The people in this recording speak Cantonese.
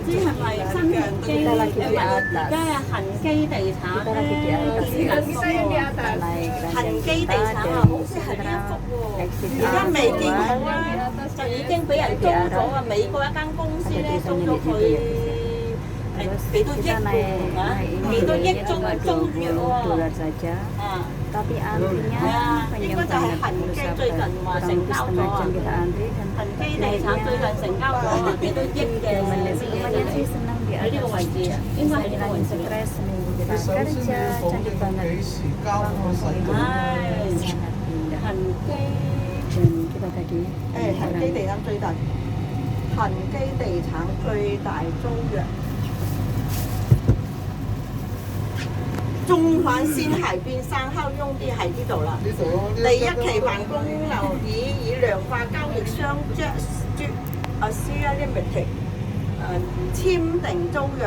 知係咪新鴻基而家係恒基地產咧？恒基地產啊，好似係呢一幅喎，而家未見好啊，就已經俾人租咗啊！美國一間公司咧租咗佢幾多億喎啊？幾多億租約喎？啊！ Tapi antrinya penyimpanan bursa最近話成交咗啊！ kita antri dan 恒基地產最近成交咗幾多億嘅 temannya sih senang 喺 dia 呢個位置啊，應該係呢個位 lagi 置。 stres seminggu kita kerja cantik banget唉， sangat indah 恒基 dan kita tadi 恒基地產最大，恒基地產最大租約。 中環線係邊3號用地喺呢度啦。第一期辦公樓以量化交易商 Jet Street Asia Limited 簽訂租約。